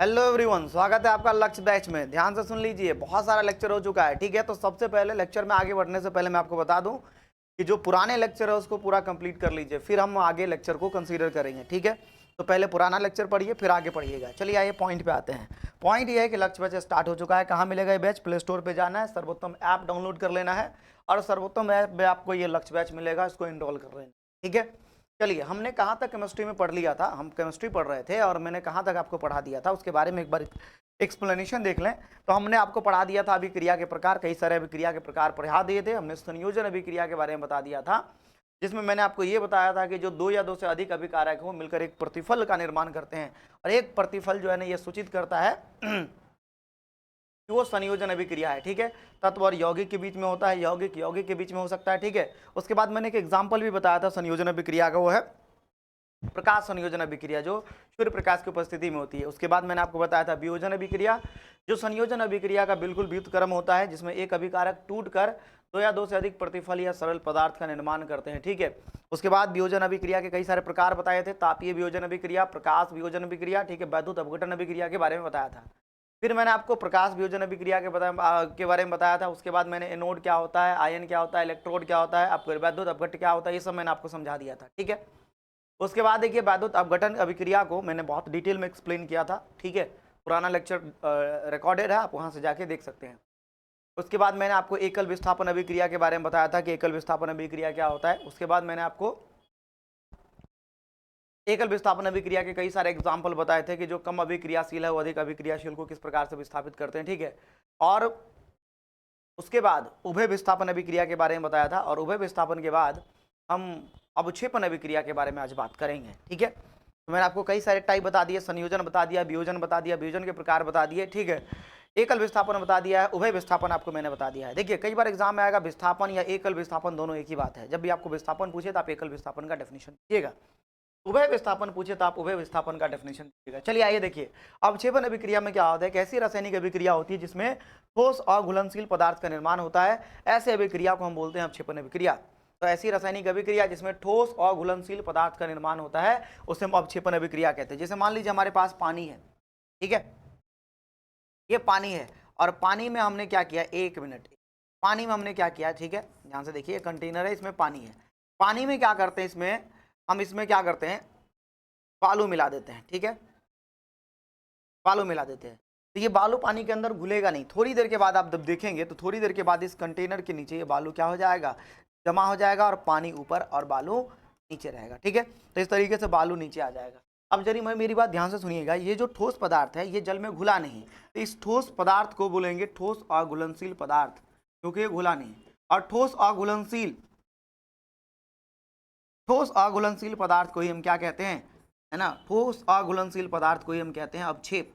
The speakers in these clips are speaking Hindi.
हेलो एवरीवन, स्वागत है आपका लक्ष्य बैच में। ध्यान से सुन लीजिए, बहुत सारा लेक्चर हो चुका है, ठीक है। तो सबसे पहले लेक्चर में आगे बढ़ने से पहले मैं आपको बता दूं कि जो पुराने लेक्चर है उसको पूरा कंप्लीट कर लीजिए, फिर हम आगे लेक्चर को कंसीडर करेंगे, ठीक है। तो पहले पुराना लेक्चर पढ़िए, फिर आगे पढ़िएगा। चलिए आइए पॉइंट पे आते हैं। पॉइंट ये है कि लक्ष्य बैच स्टार्ट हो चुका है। कहाँ मिलेगा ये बैच? प्ले स्टोर पर जाना है, सर्वोत्तम ऐप डाउनलोड कर लेना है और सर्वोत्तम ऐप में आपको ये लक्ष्य बैच मिलेगा, इसको इनरोल कर लेना, ठीक है। चलिए, हमने कहाँ तक केमिस्ट्री में पढ़ लिया था? हम केमिस्ट्री पढ़ रहे थे और मैंने कहाँ तक आपको पढ़ा दिया था उसके बारे में एक बार एक्सप्लेनेशन देख लें। तो हमने आपको पढ़ा दिया था अभिक्रिया के प्रकार, कई सारे अभिक्रिया के प्रकार पढ़ा दिए थे। हमने संयोजन अभिक्रिया के बारे में बता दिया था, जिसमें मैंने आपको ये बताया था कि जो दो या दो से अधिक अभिकारक हो मिलकर एक प्रतिफल का निर्माण करते हैं और एक प्रतिफल जो है ना ये सूचित करता है कि वो संयोजन अभिक्रिया है, ठीक है। तत्व और यौगिक के बीच में होता है, यौगिक यौगिक के बीच में हो सकता है, ठीक है। उसके बाद मैंने एक एग्जाम्पल भी बताया था संयोजन अभिक्रिया का, वो है प्रकाश संयोजन अभिक्रिया, जो सूर्य प्रकाश की उपस्थिति में होती है। उसके बाद मैंने आपको बताया था वियोजन अभिक्रिया, जो संयोजन अभिक्रिया का बिल्कुल विपरीत क्रम होता है, जिसमें एक अभिकारक टूटकर दो या दो से अधिक प्रतिफल या सरल पदार्थ का निर्माण करते हैं, ठीक है। उसके बाद वियोजन अभिक्रिया के कई सारे प्रकार बताए थे, तापीय वियोजन अभिक्रिया, प्रकाश वियोजन अभिक्रिया, ठीक है, वैद्युत अपघटन अभिक्रिया के बारे में बताया था। फिर मैंने आपको प्रकाश वियोजन अभिक्रिया के बारे में बताया था। उसके बाद मैंने एनोड क्या होता है, आयन क्या होता है, इलेक्ट्रोड क्या होता है, आपको वैद्युत अपघट्य क्या होता है, ये सब मैंने आपको समझा दिया था, ठीक है। उसके बाद देखिए वैद्युत अपघटन अभिक्रिया को मैंने बहुत डिटेल में एक्सप्लेन किया था, ठीक है। पुराना लेक्चर रिकॉर्डेड है, आप वहाँ से जाके देख सकते हैं। उसके बाद मैंने आपको एकल विस्थापन अभिक्रिया के बारे में बताया था कि एकल विस्थापन अभिक्रिया क्या होता है। उसके बाद मैंने आपको एकल विस्थापन अभिक्रिया के कई सारे एग्जाम्पल बताए थे कि जो कम अभिक्रियाशील है वो अधिक अभिक्रियाशील को किस प्रकार से विस्थापित करते हैं, ठीक है। और उसके बाद उभय विस्थापन अभिक्रिया के बारे में बताया था और उभय विस्थापन के बाद हम अवक्षेपण अभिक्रिया के बारे में आज बात करेंगे, ठीक है। तो मैंने आपको कई सारे टाइप बता दिए, संयोजन बता दिया, वियोजन बता दिया, वियोजन के प्रकार बता दिए, ठीक है। एकल विस्थापन बता दिया है, उभय विस्थापन आपको मैंने बता दिया है। देखिए कई बार एग्जाम में आएगा विस्थापन या एकल विस्थापन दोनों एक ही बात है। जब भी आपको विस्थापन पूछे तो आप एकल विस्थापन का डेफिनेशन दीजिएगा, उभय विस्थापन पूछे तो आप उभय विस्थापन का डेफिनेशन दीजिएगा। चलिए आइए देखिए अवक्षेपण अभिक्रिया में क्या होता है, कैसी रासायनिक अभिक्रिया होती है जिसमें ठोस और घुलनशील पदार्थ का निर्माण होता है, ऐसे अभिक्रिया को हम बोलते हैं अवक्षेपण अभिक्रिया। तो ऐसी रासायनिक अभिक्रिया जिसमें ठोस और घुलनशील पदार्थ का निर्माण होता है उसे हम अवक्षेपण अभिक्रिया कहते हैं। जैसे मान लीजिए हमारे पास पानी है, ठीक है, ये पानी है और पानी में हमने क्या किया, एक मिनट, पानी में हमने क्या किया, ठीक है, ध्यान से देखिए, कंटेनर है, इसमें पानी है। पानी में क्या करते हैं, इसमें हम इसमें क्या करते हैं, बालू मिला देते हैं, ठीक है, बालू मिला देते हैं। तो ये बालू पानी के अंदर घुलेगा नहीं, थोड़ी देर के बाद आप जब देखेंगे तो थोड़ी देर के बाद इस कंटेनर के नीचे ये बालू क्या हो जाएगा, जमा हो जाएगा और पानी ऊपर और बालू नीचे रहेगा, ठीक है। तो इस तरीके से बालू नीचे आ जाएगा। अब जरी मेरी बात ध्यान से सुनिएगा, ये जो ठोस पदार्थ है ये जल में घुला नहीं, तो इस ठोस पदार्थ को बोलेंगे ठोस अघुलनशील पदार्थ, क्योंकि ये घुला नहीं। और ठोस अघुलनशील पदार्थ को ही हम क्या कहते हैं, है ना, ठोस अघुलनशील पदार्थ को ही हम कहते हैं अवक्षेप।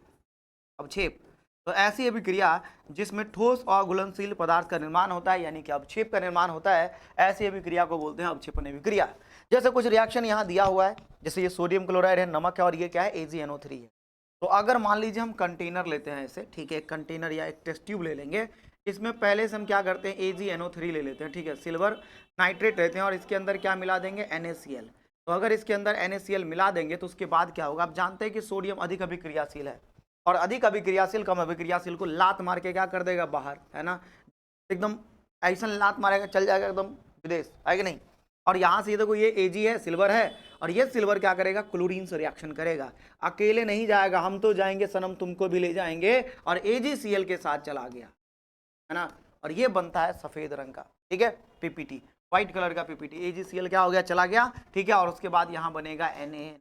अवक्षेप तो ऐसी अभिक्रिया जिसमें ठोस और घुलनशील पदार्थ का निर्माण होता है, यानी कि अवक्षेप का निर्माण होता है, ऐसी अभिक्रिया को बोलते हैं अवक्षेपण अभिक्रिया। जैसे कुछ रिएक्शन यहाँ दिया हुआ है, जैसे ये सोडियम क्लोराइड है, नमक है, और ये क्या है, AgNO3 है। तो अगर मान लीजिए हम कंटेनर लेते हैं ऐसे, ठीक है, एक कंटेनर या एक टेस्ट ट्यूब ले लेंगे, इसमें पहले से हम क्या करते हैं, AgNO3 ले लेते हैं, ठीक है, सिल्वर नाइट्रेट लेते हैं और इसके अंदर क्या मिला देंगे, NaCl। तो अगर इसके अंदर NaCl मिला देंगे तो उसके बाद क्या होगा, आप जानते हैं कि सोडियम अधिक अभिक्रियाशील है और अधिक अभिक्रियाशील कम अभिक्रियाशील को लात मार के क्या कर देगा, बाहर, है ना, एकदम ऐसा लात मारेगा, चल जाएगा एकदम विदेश, है कि नहीं। और यहाँ से देखो ये Ag है, सिल्वर है, और ये सिल्वर क्या करेगा, क्लोरीन से रिएक्शन करेगा, अकेले नहीं जाएगा, हम तो जाएंगे सनम, तुमको भी ले जाएंगे, और AgCl के साथ चला गया, है ना, और ये बनता है सफेद रंग का, ठीक है, PPT, व्हाइट कलर का PPT। AgCl क्या हो गया, चला गया, ठीक है, और उसके बाद यहाँ बनेगा Na,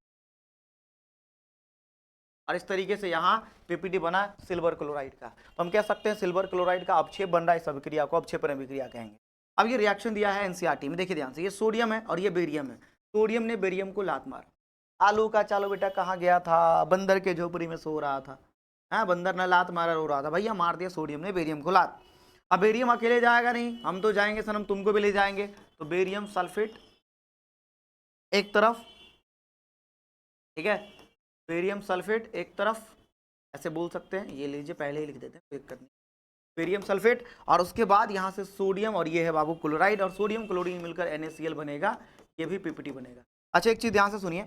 और इस तरीके से यहाँ PPT बना सिल्वर क्लोराइड का। तो हम कह सकते हैं सिल्वर क्लोराइड का अवक्षेप बन रहा है, इस अभिक्रिया को अवक्षेपण अभिक्रिया कहेंगे। अब ये रिएक्शन दिया है NCERT में, देखिए ध्यान से, ये सोडियम है और ये बेरियम है, सोडियम ने बेरियम को लात मार, आलू का चालो बेटा कहाँ गया था, बंदर के झोपड़ी में सो रहा था, हाँ, बंदर ने लात मारा, रो रहा था, भैया मार दिया सोडियम ने बेरियम को लात। अब बेरियम अकेले जाएगा नहीं, हम तो जाएंगे सनम, तुमको भी ले जाएंगे, तो बेरियम सल्फेट एक तरफ, ठीक है, बेरियम सल्फेट एक तरफ, ऐसे बोल सकते हैं, ये लीजिए पहले ही लिख देते हैं, चेक करनी, बेरियम सल्फेट, और उसके बाद यहाँ से सोडियम, और ये है बाबू क्लोराइड, और सोडियम क्लोरीन मिलकर NaCl बनेगा, ये भी PPT बनेगा। अच्छा एक चीज़ ध्यान से सुनिए,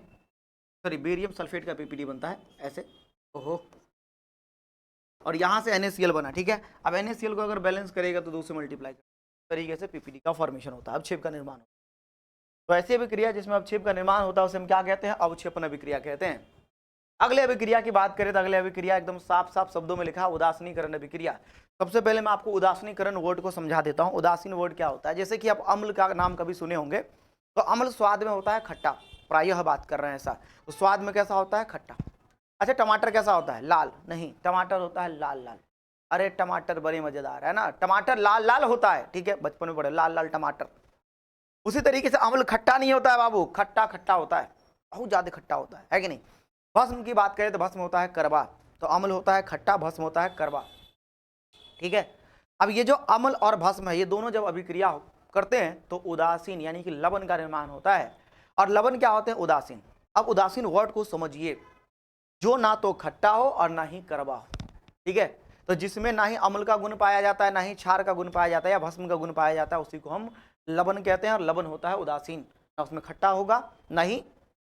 सॉरी, बेरियम सल्फेट का PPT बनता है ऐसे, ओहो और यहाँ से NaCl बना, ठीक है। अब NaCl को अगर बैलेंस करेगा तो 2 से मल्टीप्लाई तरीके से PPD का फॉर्मेशन होता है, अवक्षेप का निर्माण होता है। तो ऐसी अभिक्रिया जिसमें अवक्षेप का निर्माण होता है उसे हम क्या कहते हैं, अवक्षेपन अभिक्रिया कहते हैं। अगले अभिक्रिया की बात करें तो अगले अभिक्रिया एकदम साफ साफ शब्दों में लिखा, उदासीनीकरण अभिक्रिया। सबसे पहले मैं आपको उदासीनीकरण वर्ड को समझा देता हूँ। उदासीन वर्ड क्या होता है, जैसे कि आप अम्ल का नाम कभी सुने होंगे, तो अम्ल स्वाद में होता है खट्टा, प्रायः बात कर रहे हैं ऐसा, तो स्वाद में कैसा होता है, खट्टा। अच्छा, टमाटर कैसा होता है, लाल, नहीं, टमाटर होता है लाल लाल। अरे टमाटर बड़े मजेदार है ना, टमाटर लाल लाल होता है, ठीक है, बचपन में पढ़े लाल लाल टमाटर। उसी तरीके से अम्ल खट्टा नहीं होता है बाबू, खट्टा खट्टा होता है, बहुत ज्यादा खट्टा होता है कि नहीं। भस्म की बात करें तो भस्म होता है करवा, तो अम्ल होता है खट्टा, भस्म होता है करवा, ठीक है। अब ये जो अम्ल और भस्म है, ये दोनों जब अभिक्रिया करते हैं तो उदासीन यानी कि लवण का निर्माण होता है। और लवण क्या होते हैं, उदासीन। अब उदासीन वर्ड को समझिए, जो ना तो खट्टा हो और ना ही करवा हो, ठीक है। तो जिसमें ना ही अम्ल का गुण पाया जाता है, ना ही क्षार का गुण पाया जाता है या भस्म का गुण पाया जाता है, उसी को हम लवण कहते हैं। और लवण होता है उदासीन, ना उसमें खट्टा होगा ना ही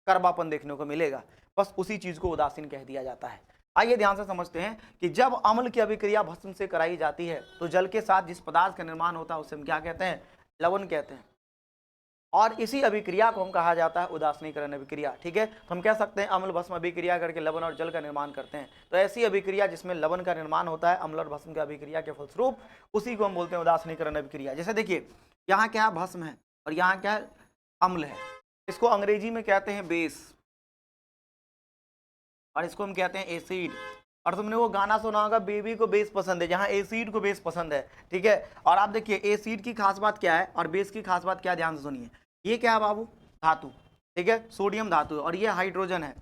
करवापन देखने को मिलेगा, बस उसी चीज को उदासीन कह दिया जाता है। आइए ध्यान से समझते हैं कि जब अम्ल की अभिक्रिया भस्म से कराई जाती है तो जल के साथ जिस पदार्थ का निर्माण होता है उसे हम क्या कहते हैं, लवण कहते हैं। और इसी अभिक्रिया को हम कहा जाता है उदासीनीकरण अभिक्रिया, ठीक है। तो हम कह सकते हैं अम्ल भस्म अभिक्रिया करके लवण और जल का निर्माण करते हैं। तो ऐसी अभिक्रिया जिसमें लवण का निर्माण होता है अम्ल और भस्म की अभिक्रिया के फलस्वरूप, उसी को हम बोलते हैं उदासीनीकरण अभिक्रिया। जैसे देखिए, यहाँ क्या है, भस्म है, और यहाँ क्या है, अम्ल है। इसको अंग्रेजी में कहते हैं बेस, और इसको हम कहते हैं एसिड। और तुमने वो गाना सुना होगा, बेबी को बेस पसंद है, जहाँ एसिड को बेस पसंद है, ठीक है। और आप देखिए एसिड की खास बात क्या है और बेस की खास बात क्या है, ध्यान से सुनिए। ये क्या है बाबू, धातु, ठीक है, सोडियम धातु है, और ये हाइड्रोजन है।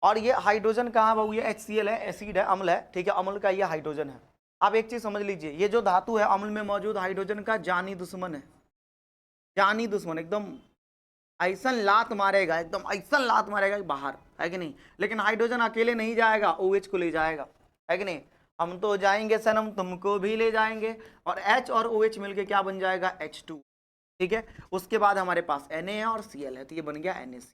और ये हाइड्रोजन कहाँ बाबू, ये HCl है, एसिड है, अम्ल है, ठीक है, अम्ल का ये हाइड्रोजन है। आप एक चीज समझ लीजिए, ये जो धातु है अम्ल में मौजूद हाइड्रोजन का जानी दुश्मन है, जानी दुश्मन, एकदम ऐसा लात मारेगा, एकदम ऐसा लात मारेगा बाहर, है कि नहीं। लेकिन हाइड्रोजन अकेले नहीं जाएगा, OH को ले जाएगा, है कि नहीं। हम तो जाएंगे सनम, तुमको भी ले जाएंगे, और H और OH मिलके क्या बन जाएगा, H2, ठीक है। उसके बाद हमारे पास Na है और Cl है, तो ये बन गया NaC,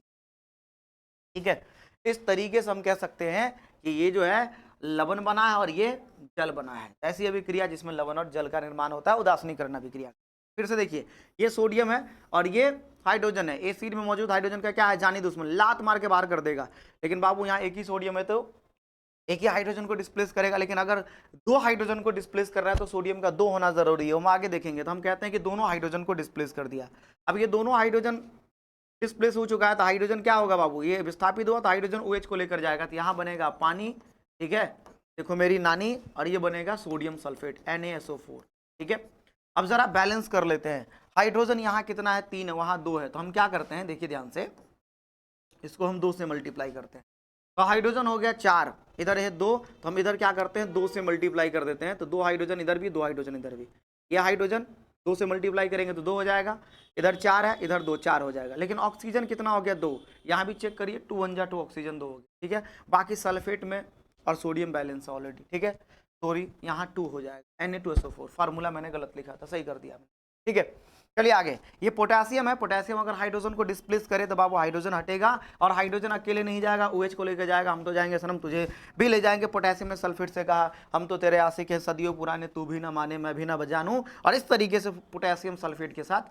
ठीक है। इस तरीके से हम कह सकते हैं कि ये जो है लवण बना है और ये जल बना है। ऐसी अभिक्रिया जिसमें लवण और जल का निर्माण होता है उदासीनीकरण अभिक्रिया। फिर से देखिए, ये सोडियम है और ये हाइड्रोजन है, एसिड में मौजूद हाइड्रोजन का क्या है, जानी दुश्मन, लात मार के बाहर कर देगा। लेकिन बाबू यहाँ एक ही सोडियम है तो एक ही हाइड्रोजन को डिस्प्लेस करेगा, लेकिन अगर दो हाइड्रोजन को डिस्प्लेस कर रहा है तो सोडियम का दो होना जरूरी है, हम आगे देखेंगे। तो हम कहते हैं कि दोनों हाइड्रोजन को डिस्प्लेस कर दिया। अब ये दोनों हाइड्रोजन डिस्प्लेस हो चुका है तो हाइड्रोजन क्या होगा बाबू, ये विस्थापित हुआ तो हाइड्रोजन OH को लेकर जाएगा, तो यहाँ बनेगा पानी, ठीक है, देखो मेरी नानी, और ये बनेगा सोडियम सल्फेट NaSO4, ठीक है। अब जरा बैलेंस कर लेते हैं, हाइड्रोजन यहाँ कितना है, 3 है, वहाँ 2 है, तो हम क्या करते हैं, देखिए ध्यान से, इसको हम 2 से मल्टीप्लाई करते हैं, तो हाइड्रोजन हो गया 4, इधर है 2, तो हम इधर क्या करते हैं 2 से मल्टीप्लाई कर देते हैं, तो 2 हाइड्रोजन इधर भी, 2 हाइड्रोजन इधर भी, ये हाइड्रोजन 2 से मल्टीप्लाई करेंगे तो 2 हो जाएगा, इधर 4 है, इधर 2, 4 हो जाएगा। लेकिन ऑक्सीजन कितना हो गया, 2, यहाँ भी चेक करिए, 2 1 जा 2, ऑक्सीजन 2 हो गया, ठीक है। बाकी सल्फेट में और सोडियम बैलेंस ऑलरेडी, ठीक है, सॉरी यहाँ 2 हो जाएगा, Na2SO4, फार्मूला मैंने गलत लिखा था, सही कर दिया, ठीक है। चलिए आगे, ये पोटेशियम है, पोटेशियम अगर हाइड्रोजन को डिस्प्लेस करे तो बाबू हाइड्रोजन हटेगा, और हाइड्रोजन अकेले नहीं जाएगा, OH को लेकर जाएगा, हम तो जाएंगे सनम, तुझे भी ले जाएंगे। पोटेशियम ने सल्फेट से कहा हम तो तेरे आशिक हैं सदियों पुराने, तू भी ना माने मैं भी ना बजानूं, और इस तरीके से पोटेशियम सल्फेट के साथ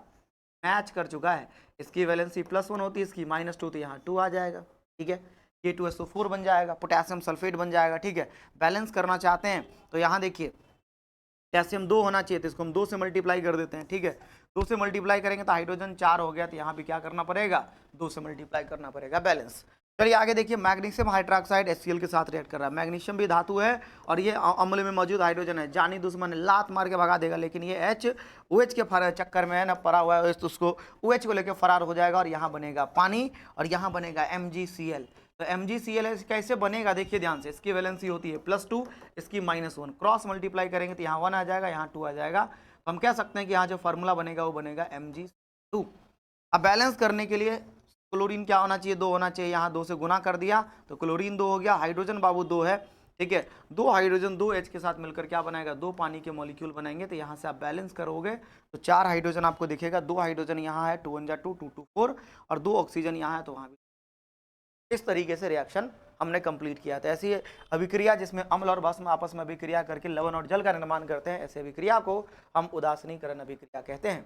मैच कर चुका है। इसकी वैलेंसी +1 होती है, इसकी -2, तो यहाँ 2 आ जाएगा, ठीक है, K2SO4 बन जाएगा, पोटेशियम सल्फेट बन जाएगा, ठीक है। बैलेंस करना चाहते हैं तो यहाँ देखिए पोटेशियम 2 होना चाहिए, तो इसको हम 2 से मल्टीप्लाई कर देते हैं, ठीक है। 2 से मल्टीप्लाई करेंगे तो हाइड्रोजन 4 हो गया, तो यहाँ भी क्या करना पड़ेगा, 2 से मल्टीप्लाई करना पड़ेगा, बैलेंस। चलिए आगे देखिए, मैग्नीशियम हाइड्रोक्साइड HCl के साथ रिएक्ट कर रहा है। मैग्नीशियम भी धातु है और ये अम्ल में मौजूद हाइड्रोजन है, जानी दुश्मन है, लात मार के भगा देगा, लेकिन ये OH के चक्कर में है ना पड़ा हुआ है, तो उसको OH को लेकर फरार हो जाएगा, और यहाँ बनेगा पानी, और यहाँ बनेगा MgCl। तो MgCl कैसे बनेगा, देखिए ध्यान से, इसकी वैलेंसी होती है +2, इसकी -1, क्रॉस मल्टीप्लाई करेंगे तो यहाँ 1 आ जाएगा, यहाँ 2 आ जाएगा, तो हम कह सकते हैं कि यहाँ जो फार्मूला बनेगा वो बनेगा Mg2। अब बैलेंस करने के लिए क्लोरीन क्या होना चाहिए, 2 होना चाहिए, यहाँ 2 से गुना कर दिया तो क्लोरीन 2 हो गया, हाइड्रोजन बाबू 2 है, ठीक है, 2 हाइड्रोजन 2 H के साथ मिलकर क्या बनाएगा, 2 पानी के मॉलिक्यूल बनाएंगे। तो यहाँ से आप बैलेंस करोगे तो 4 हाइड्रोजन आपको दिखेगा, 2 हाइड्रोजन यहाँ है, 2 1 जा 2, 2 2 4, और 2 ऑक्सीजन यहाँ है, तो वहाँ भी इस तरीके से रिएक्शन हमने कंप्लीट किया था। ऐसी अभिक्रिया जिसमें अम्ल और भस्म आपस में अभिक्रिया करके लवण और जल का निर्माण करते हैं, ऐसे अभिक्रिया को हम उदासीनीकरण अभिक्रिया कहते हैं।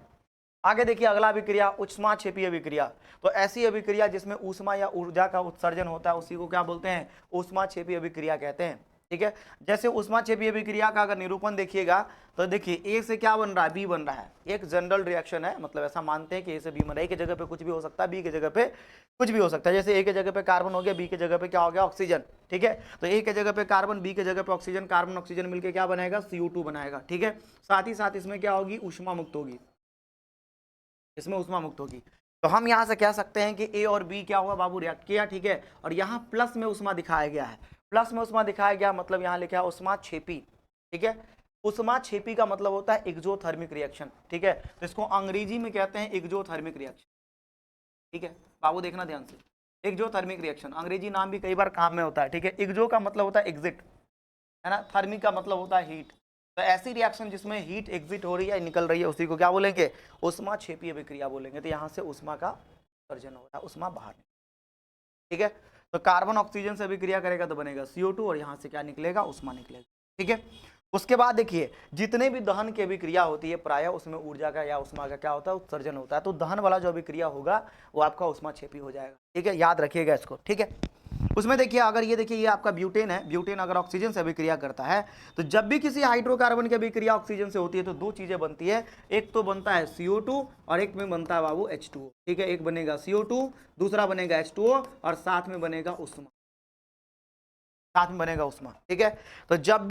आगे देखिए अगला अभिक्रिया ऊष्माक्षेपी अभिक्रिया। तो ऐसी अभिक्रिया जिसमें ऊष्मा या ऊर्जा का उत्सर्जन होता है उसी को क्या बोलते हैं, ऊष्माक्षेपी अभिक्रिया कहते हैं। ठीक है, जैसे ऊष्माक्षेपी अभिक्रिया का अगर निरूपण देखिएगा तो देखिए ए से क्या बन रहा है, बी बन रहा है। एक जनरल रिएक्शन है, मतलब ऐसा मानते हैं कि ए से बी बन रहा है। ए की जगह पे कुछ भी हो सकता है, बी की जगह पे कुछ भी हो सकता है। जैसे ए की जगह पे कार्बन हो गया, बी की जगह पे क्या हो गया, ऑक्सीजन। ठीक है, तो ए की जगह पे कार्बन, बी की जगह पे ऑक्सीजन, कार्बन ऑक्सीजन मिलकर क्या बनाएगा, CO2 बनाएगा। ठीक है, साथ ही साथ इसमें क्या होगी, ऊष्मा मुक्त होगी, इसमें ऊष्मा मुक्त होगी। तो हम यहाँ से कह सकते हैं कि ए और बी क्या हुआ बाबू, रिएक्ट किया। ठीक है, और यहाँ प्लस में ऊष्मा दिखाया गया है, प्लस में ऊष्मा दिखाया गया मतलब यहाँ लिखा है ऊष्माक्षेपी। ठीक है, ऊष्माक्षेपी का मतलब होता है एक्सोथर्मिक रिएक्शन। ठीक है, तो इसको अंग्रेजी में कहते हैं एक्सोथर्मिक रिएक्शन। ठीक है बाबू, देखना ध्यान से, एक्सोथर्मिक रिएक्शन अंग्रेजी नाम भी कई बार काम में होता है। ठीक है, एक्सो का मतलब होता है एग्जिट, है ना, थर्मिक का मतलब होता है हीट। तो ऐसी रिएक्शन जिसमें हीट एग्जिट हो रही है, निकल रही है, उसी को क्या बोलेंगे, ऊष्माक्षेपी अभिक्रिया बोलेंगे। तो यहाँ से ऊष्मा का उत्सर्जन हो रहा है, ऊष्मा बाहर। ठीक है, तो कार्बन ऑक्सीजन से अभिक्रिया करेगा तो बनेगा CO2 और यहाँ से क्या निकलेगा, ऊष्मा निकलेगा। ठीक है, उसके बाद देखिए जितने भी दहन की अभिक्रिया होती है प्रायः उसमें ऊर्जा का या ऊष्मा का क्या होता है, उत्सर्जन होता है। तो दहन वाला जो अभिक्रिया होगा वो आपका ऊष्माक्षेपी हो जाएगा। ठीक है, याद रखिएगा इसको। ठीक है, उसमें देखिए अगर ये देखिए ये आपका ब्यूटेन है, ब्यूटेन अगर ऑक्सीजन से अभिक्रिया करता है तो जब भी किसी हाइड्रोकार्बन की अभिक्रिया ऑक्सीजन से होती है तो दो चीजें बनती है, एक तो बनता है CO2 और एक में बनता है बाबू H2O। ठीक है, एक बनेगा CO2, दूसरा बनेगा H2O और साथ में बनेगा ऊष्मा, साथ में बनेगा ऊष्मा। ठीक है, तो जब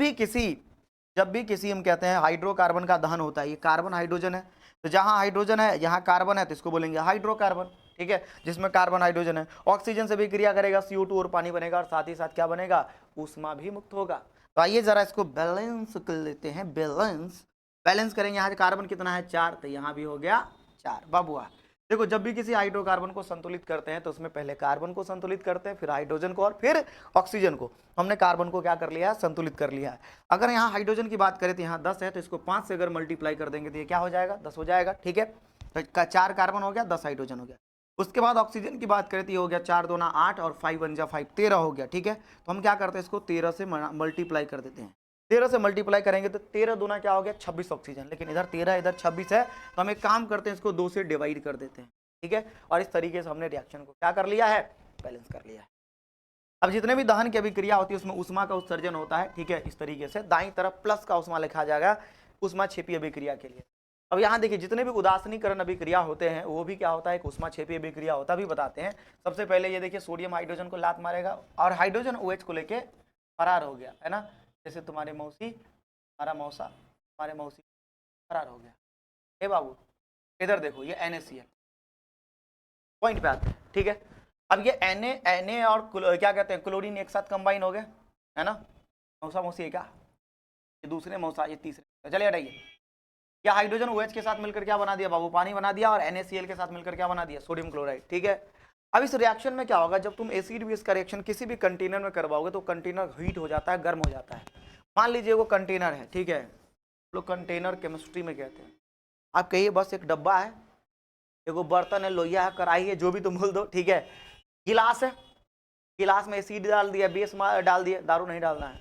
भी किसी हम कहते हैं हाइड्रोकार्बन का दहन होता है, ये कार्बन हाइड्रोजन है, तो जहां हाइड्रोजन है यहाँ कार्बन है तो इसको बोलेंगे हाइड्रोकार्बन। ठीक है, जिसमें कार्बन हाइड्रोजन है, ऑक्सीजन से भी क्रिया करेगा, CO2 और पानी बनेगा और साथ ही साथ क्या बनेगा, ऊष्मा भी मुक्त होगा। तो आइए जरा इसको बैलेंस कर लेते हैं, बैलेंस करेंगे। यहाँ कार्बन कितना है 4, तो यहाँ भी हो गया 4 बाबुआ। देखो जब भी किसी हाइड्रोकार्बन को संतुलित करते हैं तो उसमें पहले कार्बन को संतुलित करते हैं, फिर हाइड्रोजन को और फिर ऑक्सीजन को। हमने कार्बन को क्या कर लिया है, संतुलित कर लिया है। अगर यहाँ हाइड्रोजन की बात करें तो यहाँ 10 है, तो इसको 5 से अगर मल्टीप्लाई कर देंगे तो ये क्या हो जाएगा, 10 हो जाएगा। ठीक है, तो 4 कार्बन हो गया, 10 हाइड्रोजन हो गया। उसके बाद ऑक्सीजन की बात करें तो ये हो गया 4 दूना 8 और 5 1 जा 5, 13 हो गया। ठीक है, तो हम क्या करते हैं, इसको 13 से मल्टीप्लाई कर देते हैं। 13 से मल्टीप्लाई करेंगे तो 13 दूना क्या हो गया, 26 ऑक्सीजन। लेकिन इधर 13 इधर 26 है, तो हम एक काम करते हैं, इसको 2 से डिवाइड कर देते हैं। ठीक है, और इस तरीके से हमने रिएक्शन को क्या कर लिया है, बैलेंस कर लिया है। अब जितने भी दहन की अभिक्रिया होती है उसमें ऊष्मा का उत्सर्जन होता है। ठीक है, इस तरीके से दाईं तरफ प्लस का ऊष्मा लिखा जाएगा ऊष्माक्षेपी अभिक्रिया के लिए। अब यहाँ देखिए जितने भी उदासीनीकरण अभिक्रिया होते हैं वो भी क्या होता है, एक ऊष्माक्षेपी अभिक्रिया होता भी बताते हैं। सबसे पहले ये देखिए सोडियम हाइड्रोजन को लात मारेगा और हाइड्रोजन OH को लेके फरार हो गया, है ना। जैसे तुम्हारे मौसी, हमारा मौसा, हमारे मौसी फरार हो गया। हे बाबू इधर देखो, ये NaCl, पॉइंट पे आते हैं। ठीक है, अब ये Na और क्या कहते हैं क्लोरीन एक साथ कंबाइन हो गए, है ना। मौसा मौसी है क्या, ये दूसरे मौसा, ये तीसरे। चलिए हटाइए, या हाइड्रोजन OH के साथ मिलकर क्या बना दिया बाबू, पानी बना दिया, और NaCl के साथ मिलकर क्या बना दिया, सोडियम क्लोराइड। ठीक है, अब इस रिएक्शन में क्या होगा, जब तुम एसिड बेस का रिएक्शन किसी भी कंटेनर में करवाओगे तो कंटेनर हीट हो जाता है, गर्म हो जाता है। मान लीजिए वो कंटेनर है, ठीक है, लोग कंटेनर केमिस्ट्री में कहते हैं। आप कहिए बस एक डब्बा है, एगो बर्तन है, लोहिया है, कढ़ाई है, जो भी तुम बोल दो। ठीक है, गिलास है, गिलास में एसिड डाल दिया, बेस डाल दिया, दारू नहीं डालना है,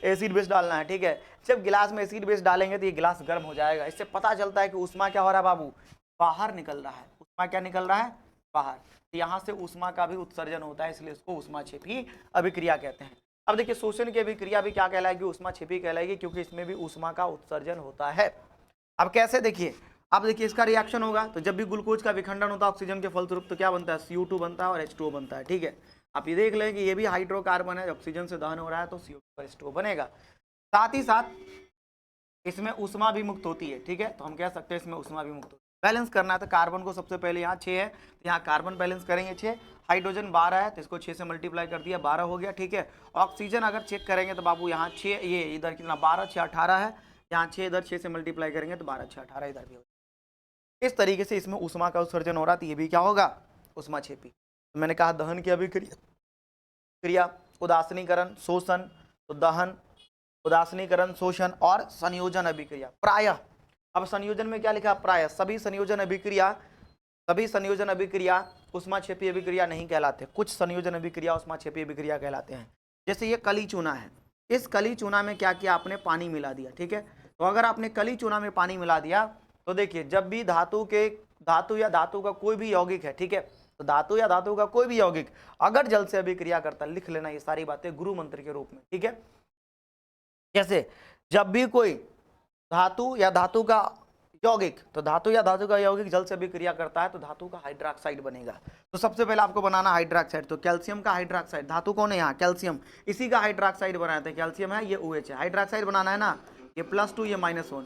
एसिड बेस डालना है। ठीक है, जब गिलास में एसिड बेस डालेंगे तो ये गिलास गर्म हो जाएगा। इससे पता चलता है कि ऊष्मा क्या हो रहा है बाबू, बाहर निकल रहा है। ऊष्मा क्या निकल रहा है, बाहर। तो यहाँ से ऊष्मा का भी उत्सर्जन होता है, इसलिए इसको ऊष्माक्षेपी अभिक्रिया कहते हैं। अब देखिए शोषण की अभिक्रिया भी क्या कहलाएगी, ऊष्माक्षेपी कहलाएगी, क्योंकि इसमें भी ऊष्मा का उत्सर्जन होता है। अब कैसे देखिए, अब देखिए इसका रिएक्शन होगा तो जब भी ग्लूकोज का विखंडन होता है ऑक्सीजन के फलस्वरूप तो क्या बनता है, CO2 बनता है और H2O बनता है। ठीक है, आप ये देख लें कि ये भी हाइड्रोकार्बन है, ऑक्सीजन से दहन हो रहा है तो CO2 और H2O बनेगा। साथ ही साथ इसमें ऊष्मा भी मुक्त होती है। ठीक है, तो हम कह सकते हैं इसमें ऊष्मा भी मुक्त होती है। बैलेंस करना है तो कार्बन को सबसे पहले, यहाँ 6 है तो यहाँ कार्बन बैलेंस करेंगे 6, हाइड्रोजन 12 है तो इसको 6 से मल्टीप्लाई कर दिया, 12 हो गया। ठीक है, ऑक्सीजन अगर चेक करेंगे तो बाबू यहाँ 6, ये इधर कितना 12 6 18 है, यहाँ 6 इधर 6 से मल्टीप्लाई करेंगे तो 12 6 18 इधर भी होगा। इस तरीके से इसमें ऊष्मा का उत्सर्जन हो रहा है, तो ये भी क्या होगा, ऊष्माक्षेपी। तो मैंने कहा दहन की अभिक्रिया, उदासीनीकरण, शोषण, तो दहन, उदासीनीकरण, शोषण और संयोजन अभिक्रिया प्रायः। अब संयोजन में क्या लिखा, प्रायः सभी संयोजन अभिक्रिया सभी संयोजन अभिक्रिया ऊष्माक्षेपीय अभिक्रिया नहीं कहलाते, कुछ संयोजन अभिक्रिया ऊष्माक्षेपीय अभिक्रिया कहलाते हैं। जैसे ये कली चूना है, इस कली चूना में क्या किया आपने, पानी मिला दिया, ठीक है। तो अगर आपने कली चूना में पानी मिला दिया तो देखिए जब भी धातु या धातु का कोई भी यौगिक है, ठीक है, तो धातु या धातु का कोई भी यौगिक अगर जल से अभिक्रिया करता है, लिख लेना ये सारी बातें गुरु मंत्र के रूप में, ठीक है। कैसे, जब भी कोई धातु या धातु का यौगिक, तो धातु या धातु का यौगिक जल से अभिक्रिया करता है तो धातु का हाइड्रोक्साइड बनेगा। तो सबसे पहले आपको बनाना हाइड्रोक्साइड, तो कैल्शियम का हाइड्रोक्साइड, धातु कौन है यहाँ, कैल्शियम, इसी का हाइड्रोक्साइड बनाए थे, कैल्शियम है, ये OH है, हाइड्रोक्साइड बनाना है ना, ये +2 ये -1,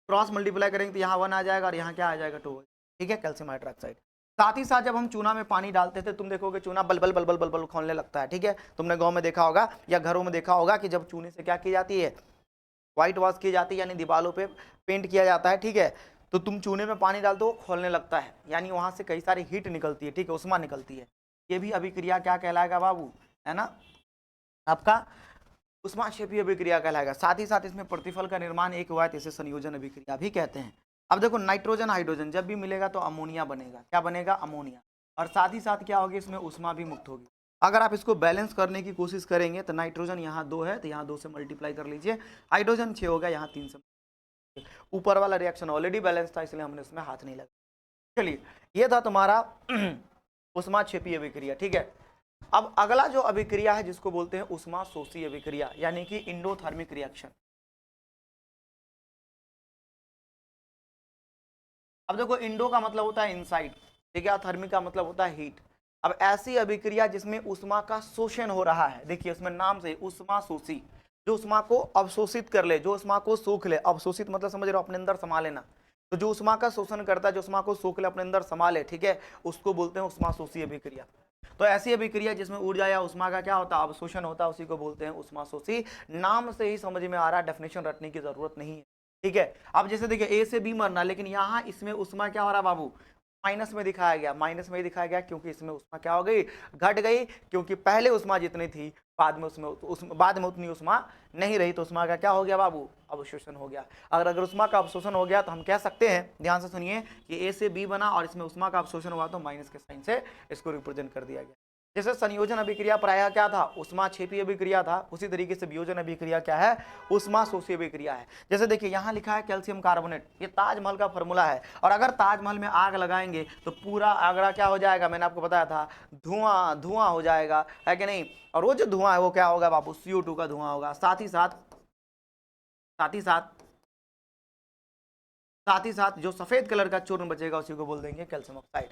क्रॉस मल्टीप्लाई करेंगे तो यहाँ 1 आ जाएगा और यहाँ क्या आ जाएगा 2, ठीक है, कैल्शियम हाइड्रोक्साइड। साथ ही साथ जब हम चूना में पानी डालते थे, तुम देखोगे चूना बल बल बल बल बल बल खोलने लगता है, ठीक है। तुमने गाँव में देखा होगा या घरों में देखा होगा कि जब चूने से क्या की जाती है, व्हाइट वॉश की जाती है, यानी दीवारों पे पेंट किया जाता है, ठीक है। तो तुम चूने में पानी डालते हो खोलने लगता है, यानी वहां से कई सारी हीट निकलती है, ठीक है, उष्मा निकलती है। ये भी अभिक्रिया क्या कहलाएगा बाबू, है ना, आपका ऊष्माक्षेपीय अभिक्रिया कहलाएगा। साथ ही साथ इसमें प्रतिफल का निर्माण एक हुआ है, इसे संयोजन अभिक्रिया भी कहते हैं। अब देखो नाइट्रोजन हाइड्रोजन जब भी मिलेगा तो अमोनिया बनेगा, क्या बनेगा, अमोनिया, और साथ ही साथ क्या होगी, इसमें ऊष्मा भी मुक्त होगी। अगर आप इसको बैलेंस करने की कोशिश करेंगे तो नाइट्रोजन यहाँ 2 है तो यहाँ 2 से मल्टीप्लाई कर लीजिए, हाइड्रोजन 6 होगा, यहाँ 3 से। ऊपर वाला रिएक्शन ऑलरेडी बैलेंस था इसलिए हमने उसमें हाथ नहीं लगा। चलिए ये था तुम्हारा ऊष्माक्षेपीय अभिक्रिया, ठीक है। अब अगला जो अभिक्रिया है जिसको बोलते हैं ऊष्मा शोषी अभिक्रिया, यानी कि इंडोथर्मिक रिएक्शन। अब देखो इंडो का मतलब होता है इनसाइड, ठीक है, थर्मिक का मतलब होता है हीट। अब ऐसी अभिक्रिया जिसमें ऊष्मा का शोषण हो रहा है, देखिए उसमें नाम से ऊष्मा शोषी, जो ऊष्मा को अवशोषित कर ले, जो ऊष्मा को सोख ले, अवशोषित मतलब समझ रहे हो, अपने अंदर समा लेना, तो जो ऊष्मा का शोषण करता है, जो ऊष्मा को सोख ले, अपने अंदर समा ले, ठीक है, उसको बोलते हैं ऊष्मा शोषी अभिक्रिया। तो ऐसी अभिक्रिया जिसमें ऊर्जा या ऊष्मा का क्या होता है, अवशोषण होता है, उसी को बोलते हैं ऊष्मा शोषी। नाम से ही समझ में आ रहा है, डेफिनेशन रटने की जरूरत नहीं है, ठीक है। अब जैसे देखिए A से B मरना, लेकिन यहाँ इसमें ऊष्मा क्या हो रहा है बाबू, माइनस में दिखाया गया, माइनस में दिखाया गया क्योंकि इसमें ऊष्मा क्या हो गई, घट गई, क्योंकि पहले ऊष्मा जितनी थी बाद में उतनी ऊष्मा नहीं रही, तो ऊष्मा का क्या हो गया बाबू, अवशोषण हो गया। अगर ऊष्मा का अवशोषण हो गया तो हम कह सकते हैं, ध्यान से सुनिए, कि A से B बना और इसमें ऊष्मा का अवशोषण हुआ तो माइनस के साइन से इसको रिप्रेजेंट कर दिया गया। जैसे संयोजन अभिक्रिया प्रायः क्या था, ऊष्माक्षेपीय अभिक्रिया था, उसी तरीके से वियोजन अभिक्रिया क्या है, ऊष्मा शोषी अभिक्रिया है। जैसे देखिए यहाँ लिखा है कैल्शियम कार्बोनेट, ये ताजमहल का फॉर्मूला है, और अगर ताजमहल में आग लगाएंगे तो पूरा आगरा क्या हो जाएगा, मैंने आपको बताया था, धुआं धुआं हो जाएगा, है कि नहीं। और वो जो धुआं है वो क्या होगा बाबू, CO2 का धुआं होगा। साथ ही साथ जो सफेद कलर का चूर्ण बचेगा उसी को बोल देंगे कैल्शियम ऑक्साइड।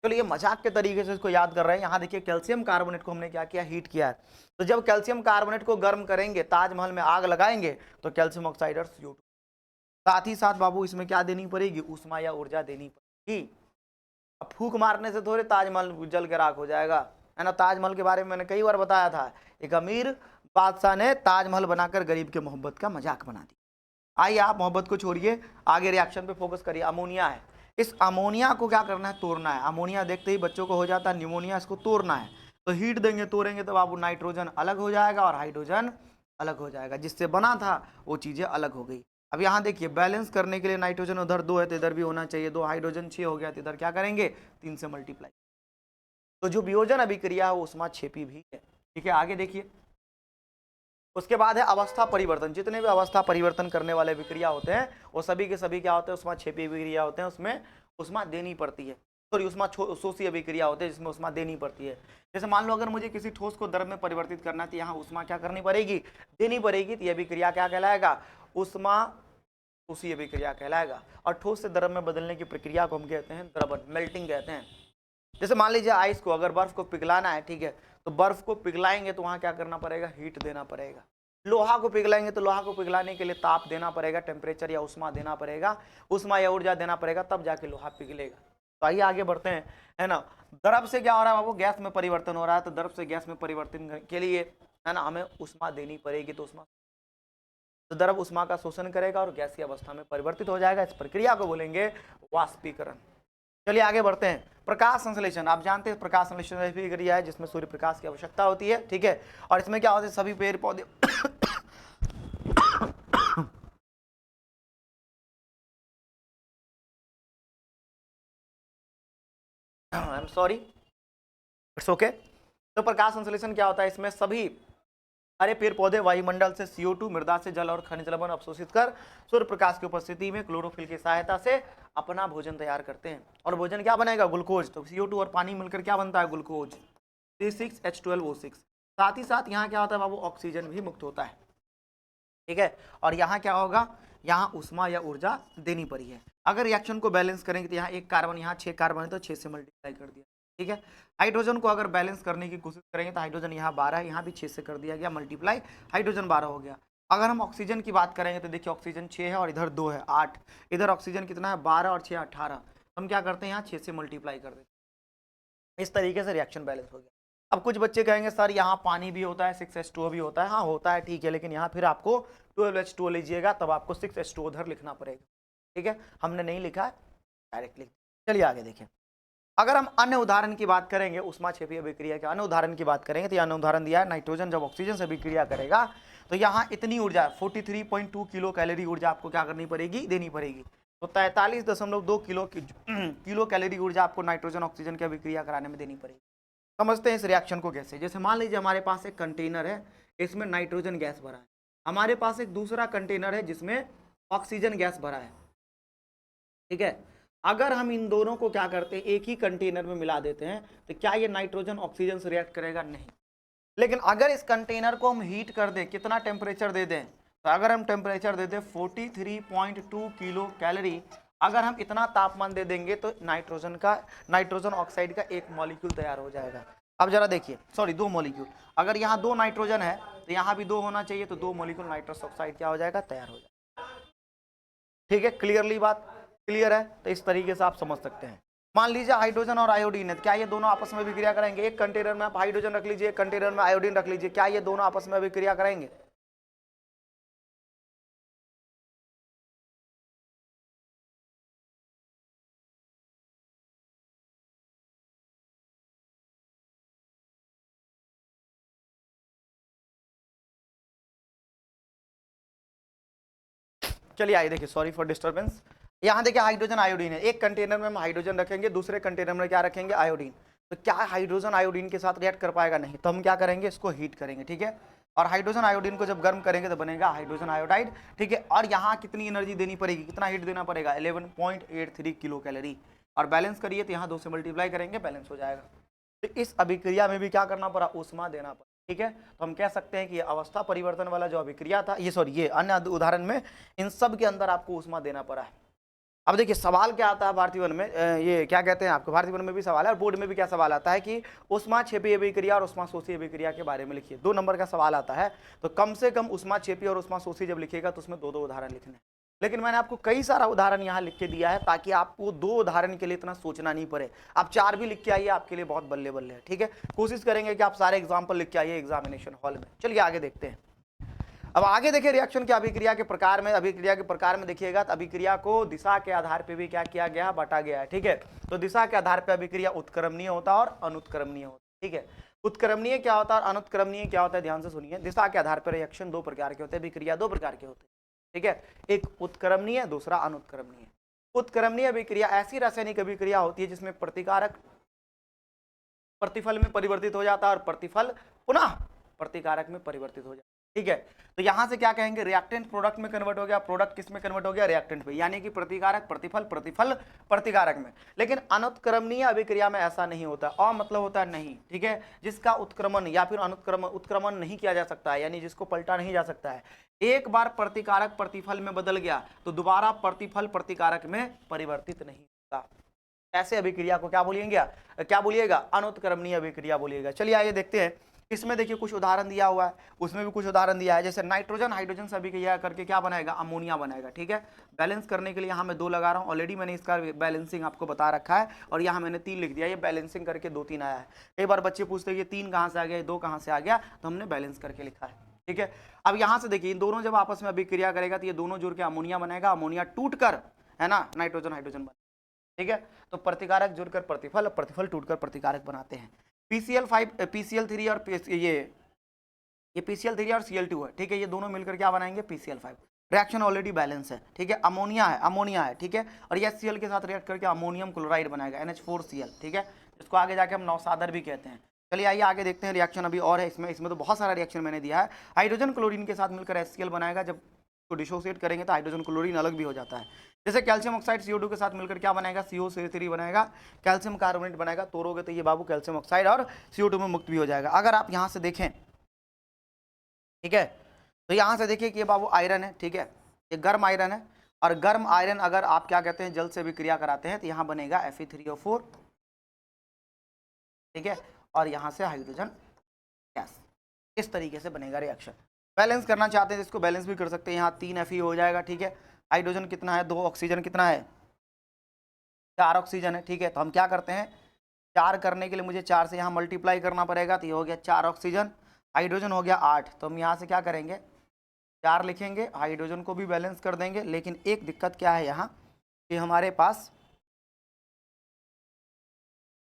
चलिए मजाक के तरीके से इसको याद कर रहे हैं। यहाँ देखिए कैल्शियम कार्बोनेट को हमने क्या किया, हीट किया है। तो जब कैल्शियम कार्बोनेट को गर्म करेंगे, ताजमहल में आग लगाएंगे, तो कैल्शियम ऑक्साइड और CO2। साथ ही साथ बाबू इसमें क्या देनी पड़ेगी, ऊष्मा या ऊर्जा देनी पड़ेगी। अब फूक मारने से थोड़े ताजमहल जल के राख हो जाएगा, है ना। ताजमहल के बारे में मैंने कई बार बताया था, एक अमीर बादशाह ने ताजमहल बनाकर गरीब के मोहब्बत का मजाक बना दिया। आइए आप मोहब्बत को छोड़िए, आगे रिएक्शन पे फोकस करिए। अमोनिया है, इस अमोनिया को क्या करना है, तोड़ना है। अमोनिया देखते ही बच्चों को हो जाता है न्यूमोनिया, इसको तोड़ना है। तो हीट देंगे, तोड़ेंगे तो बाबू नाइट्रोजन अलग हो जाएगा और हाइड्रोजन अलग हो जाएगा, जिससे बना था वो चीजें अलग हो गई। अब यहाँ देखिए बैलेंस करने के लिए नाइट्रोजन उधर 2 है तो इधर भी होना चाहिए 2, हाइड्रोजन 6 हो गया तो इधर क्या करेंगे 3 से मल्टीप्लाई। तो जो वियोजन अभिक्रिया है वो ऊष्माक्षेपी भी है, ठीक है। आगे देखिए, उसके बाद है अवस्था परिवर्तन। जितने भी अवस्था परिवर्तन करने वाले विक्रिया होते हैं वो सभी के सभी क्या होते हैं, ऊष्माक्षेपी विक्रिया होते हैं, उसमें ऊष्मा देनी पड़ती है। सॉरी, ऊष्मा शोषी अभिक्रिया होते हैं जिसमें ऊष्मा देनी पड़ती है। जैसे मान लो अगर मुझे किसी ठोस को द्रव में परिवर्तित करना है तो यहाँ ऊष्मा क्या करनी पड़ेगी, देनी पड़ेगी। तो यह अभिक्रिया क्या कहलाएगा, ऊष्मा शोषी अभिक्रिया कहलाएगा। और ठोस से द्रव में बदलने की प्रक्रिया को हम कहते हैं द्रवन, मेल्टिंग कहते हैं। जैसे मान लीजिए आइस को, अगर बर्फ को पिघलाना है, ठीक है, तो बर्फ को पिघलाएंगे तो वहां क्या करना पड़ेगा, हीट देना पड़ेगा। लोहा को पिघलाएंगे तो लोहा को पिघलाने के लिए ताप देना पड़ेगा, टेम्परेचर या उष्मा देना पड़ेगा, उष्मा या ऊर्जा देना पड़ेगा, तब जाके लोहा पिघलेगा। तो आइए आगे बढ़ते हैं, है ना। द्रव से क्या हो रहा है बाबू, गैस में परिवर्तन हो रहा है। तो द्रव से गैस में परिवर्तन के लिए, है ना, हमें उष्मा देनी पड़ेगी। तो द्रव उष्मा का शोषण करेगा और गैसीय अवस्था में परिवर्तित हो जाएगा। इस प्रक्रिया को बोलेंगे वाष्पीकरण। चलिए आगे बढ़ते हैं। प्रकाश संश्लेषण, आप जानते हैं प्रकाश संश्लेषण ऐसी क्रिया है जिसमें सूर्य प्रकाश की आवश्यकता होती है, ठीक है। और इसमें क्या होता है, सभी पेड़ पौधे एम सॉरी, इट्स ओके। तो प्रकाश संश्लेषण क्या होता है, इसमें सभी हरे पेड़ पौधे वायुमंडल से CO2, मृदा से जल और खनिज लवण अवशोषित कर सूर्य प्रकाश की उपस्थिति में क्लोरोफिल की सहायता से अपना भोजन तैयार करते हैं। और भोजन क्या बनेगा, ग्लूकोज। तो CO2 और पानी मिलकर क्या बनता है, ग्लूकोज, C6H12O6। साथ ही साथ यहाँ क्या होता है बाबू, ऑक्सीजन भी मुक्त होता है, ठीक है। और यहाँ क्या होगा, यहाँ उष्मा या ऊर्जा देनी पड़ी है। अगर रिएक्शन को बैलेंस करेंगे तो यहाँ एक कार्बन, यहाँ 6 कार्बन है तो 6 से मल्टीप्लाई कर दिया, ठीक है। हाइड्रोजन को अगर बैलेंस करने की कोशिश करेंगे तो हाइड्रोजन यहाँ 12 है, यहाँ भी 6 से कर दिया गया, मल्टीप्लाई, हाइड्रोजन 12 हो गया। अगर हम ऑक्सीजन की बात करेंगे तो देखिए ऑक्सीजन 6 है और इधर 2 है, 8। इधर ऑक्सीजन कितना है, 12 और 6 18। हम क्या करते हैं, यहाँ 6 से मल्टीप्लाई कर देते हैं। इस तरीके से रिएक्शन बैलेंस हो गया। अब कुछ बच्चे कहेंगे सर यहाँ पानी भी होता है, 6H2O भी होता है। हाँ होता है, ठीक है, लेकिन यहाँ फिर आपको 12H2O लीजिएगा तब आपको 6H2O उधर लिखना पड़ेगा, ठीक है। हमने नहीं लिखा है, डायरेक्ट लिख। चलिए आगे देखें। अगर हम अन्य उदाहरण की बात करेंगे, उष्माक्षेपीय अभिक्रिया के अन्य उदाहरण की बात करेंगे तो यहाँ उदाहरण दिया है, नाइट्रोजन जब ऑक्सीजन से अभिक्रिया करेगा तो यहाँ इतनी ऊर्जा 43.2 किलो कैलोरी ऊर्जा आपको क्या करनी पड़ेगी, देनी पड़ेगी। तो 43.2 किलो कैलोरी ऊर्जा आपको नाइट्रोजन ऑक्सीजन की अभिक्रिया कराने में देनी पड़ेगी। समझते हैं इस रिएक्शन को कैसे। जैसे मान लीजिए हमारे पास एक कंटेनर है, इसमें नाइट्रोजन गैस भरा है, हमारे पास एक दूसरा कंटेनर है जिसमें ऑक्सीजन गैस भरा है, ठीक है। अगर हम इन दोनों को क्या करते हैं, एक ही कंटेनर में मिला देते हैं तो क्या ये नाइट्रोजन ऑक्सीजन से रिएक्ट करेगा, नहीं। लेकिन अगर इस कंटेनर को हम हीट कर दें, कितना टेम्परेचर दे दें, तो अगर हम टेम्परेचर दे दें 43.2 किलो कैलोरी, अगर हम इतना तापमान दे देंगे तो नाइट्रोजन ऑक्साइड का एक मॉलिक्यूल तैयार हो जाएगा। अब जरा देखिए, सॉरी 2 मॉलिक्यूल, अगर यहाँ 2 नाइट्रोजन है तो यहाँ भी 2 होना चाहिए, तो 2 मॉलिक्यूल नाइट्रस ऑक्साइड क्या हो जाएगा, तैयार हो जाएगा, ठीक है। क्लियरली बात क्लियर है, तो इस तरीके से आप समझ सकते हैं। मान लीजिए हाइड्रोजन और आयोडीन है, क्या ये दोनों आपस में अभिक्रिया करेंगे। एक कंटेनर में आप हाइड्रोजन रख लीजिए, एक कंटेनर में आयोडीन रख लीजिए, क्या ये दोनों आपस में अभिक्रिया करेंगे, चलिए आइए देखिए, सॉरी फॉर डिस्टर्बेंस। यहाँ देखिए हाइड्रोजन आयोडीन है, एक कंटेनर में हम हाइड्रोजन रखेंगे, दूसरे कंटेनर में क्या रखेंगे, आयोडीन। तो क्या हाइड्रोजन आयोडीन के साथ रिएक्ट कर पाएगा, नहीं। तो हम क्या करेंगे, इसको हीट करेंगे, ठीक है। और हाइड्रोजन आयोडीन को जब गर्म करेंगे तो बनेगा हाइड्रोजन आयोडाइड, ठीक है। और यहाँ कितनी एनर्जी देनी पड़ेगी, कितना हीट देना पड़ेगा, 11.83 किलो कैलोरी। और बैलेंस करिए तो यहाँ 2 से मल्टीप्लाई करेंगे, बैलेंस हो जाएगा। तो इस अभिक्रिया में भी क्या करना पड़ा, ऊष्मा देना पड़ा, ठीक है। तो हम कह सकते हैं कि ये अवस्था परिवर्तन वाला जो अभिक्रिया था, ये अन्य उदाहरण में इन सब के अंदर आपको ऊष्मा देना पड़ा है। अब देखिए सवाल क्या आता है भारतीय वन में, ये क्या कहते हैं आपको, भारतीय वन में भी सवाल है और बोर्ड में भी क्या सवाल आता है कि ऊष्माक्षेपी अभिक्रिया और ऊष्माशोषी अभिक्रिया के बारे में लिखिए। 2 नंबर का सवाल आता है, तो कम से कम ऊष्माक्षेपी और ऊष्माशोषी जब लिखिएगा तो उसमें 2-2 उदाहरण लिखने हैं। लेकिन मैंने आपको कई सारा उदाहरण यहाँ लिख के दिया है ताकि आपको 2 उदाहरण के लिए इतना सोचना नहीं पड़े। आप 4 भी लिख के आइए, आपके लिए बहुत बल्ले बल्ले है, ठीक है। कोशिश करेंगे कि आप सारे एग्जाम्पल लिख के आइए एग्जामिनेशन हॉल में। चलिए आगे देखते हैं। अब आगे देखिए रिएक्शन के अभिक्रिया के प्रकार में देखिएगा तो अभिक्रिया को दिशा के आधार पे भी क्या किया गया, बांटा गया है, ठीक है। तो दिशा के आधार पे अभिक्रिया उत्क्रमणीय होता है और अनुत्क्रमणीय होता है, ठीक है। उत्क्रमणीय क्या होता है और अनुत्क्रमणीय क्या होता है, ध्यान से सुनिए। दिशा के आधार पर रिएक्शन 2 प्रकार के होते हैं, अभिक्रिया 2 प्रकार के होते हैं, ठीक है। एक उत्क्रमणीय, दूसरा अनुत्क्रमणीय। उत्क्रमणीय अभिक्रिया ऐसी रासायनिक अभिक्रिया होती है जिसमें प्रतिकारक प्रतिफल में परिवर्तित हो जाता है और प्रतिफल पुनः प्रतिकारक में परिवर्तित हो जाता है, ठीक है। तो यहां से क्या कहेंगे, रिएक्टेंट प्रोडक्ट में कन्वर्ट हो गया, प्रोडक्ट किस में कन्वर्ट हो गया, रिएक्टेंट में, यानी कि प्रतिकारक प्रतिफल प्रतिफल प्रतिकारक में। लेकिन अनुत्क्रमणीय अभिक्रिया में ऐसा नहीं होता, और मतलब होता है नहीं, ठीक है, जिसका उत्क्रमण या फिर उत्क्रमण नहीं किया जा सकता है, यानी जिसको पलटा नहीं जा सकता है। एक बार प्रतिकारक प्रतिफल में बदल गया तो दोबारा प्रतिफल प्रतिकारक में परिवर्तित नहीं होता। ऐसे अभिक्रिया को क्या बोलिएगा, अनुत्क्रमणीय अभिक्रिया बोलिएगा। चलिए आइए देखते हैं। इसमें देखिए कुछ उदाहरण दिया हुआ है, उसमें भी कुछ उदाहरण दिया है। जैसे नाइट्रोजन हाइड्रोजन से अभिक्रिया करके क्या बनाएगा, अमोनिया बनाएगा, ठीक है। बैलेंस करने के लिए यहाँ मैं 2 लगा रहा हूँ, ऑलरेडी मैंने इसका बैलेंसिंग आपको बता रखा है, और यहाँ मैंने 3 लिख दिया, ये बैलेंसिंग करके 2-3 आया है। कई बार बच्चे पूछते हैं ये 3 कहाँ से आ गया, 2 कहाँ से आ गया, तो हमने बैलेंस करके लिखा है, ठीक है। अब यहाँ से देखिए इन दोनों जब आपस में अभिक्रिया करेगा तो ये दोनों जुड़ के अमोनिया बनेगा, अमोनिया टूट कर, है ना, नाइट्रोजन हाइड्रोजन बनेगा, ठीक है। तो प्रतिकारक जुड़कर प्रतिफल, प्रतिफल टूटकर प्रतिकारक बनाते हैं। PCl3 और ये PCl3 और Cl2 है, ठीक है, ये दोनों मिलकर क्या बनाएंगे, PCl5। रिएक्शन ऑलरेडी बैलेंस है, ठीक है। अमोनिया है, ठीक है, और ये Cl के साथ रिएक्ट करके अमोनियम क्लोराइड बनाएगा, NH4Cl, ठीक है। इसको आगे जाके हम नौसादर भी कहते हैं। चलिए आइए आगे देखते हैं रिएक्शन अभी और है इसमें तो बहुत सारा रिएक्शन मैंने दिया है। हाइड्रोजन क्लोरीन के साथ मिलकर HCl बनाएगा, जब को डिसोसिएट करेंगे तो हाइड्रोजन क्लोरीन अलग भी हो जाता है। जैसे कैल्शियम ऑक्साइड CO2 के साथ मिलकर क्या बनाएगा, CO3 बनाएगा, कैल्शियम कार्बोनेट बनाएगा, तोड़ोगे तो ये बाबू कैल्शियम ऑक्साइड और CO2 में मुक्त भी हो जाएगा। अगर आप यहाँ से देखें, ठीक है, तो यहाँ से देखिए कि ये बाबू आयरन है, ठीक है, ये गर्म आयरन है, और गर्म आयरन अगर आप क्या कहते हैं जल से भी क्रिया कराते हैं तो यहाँ बनेगा Fe3O4, ठीक है, और यहाँ से हाइड्रोजन गैस। इस तरीके से बनेगा रिएक्शन। बैलेंस करना चाहते हैं इसको बैलेंस भी कर सकते हैं, यहाँ 3 Fe हो जाएगा, ठीक है, हाइड्रोजन कितना है 2, ऑक्सीजन कितना है 4 ऑक्सीजन है, ठीक है, तो हम क्या करते हैं 4 करने के लिए मुझे 4 से यहाँ मल्टीप्लाई करना पड़ेगा, तो ये हो गया 4 ऑक्सीजन, हाइड्रोजन हो गया 8, तो हम यहाँ से क्या करेंगे 4 लिखेंगे, हाइड्रोजन को भी बैलेंस कर देंगे। लेकिन एक दिक्कत क्या है यहाँ कि हमारे पास,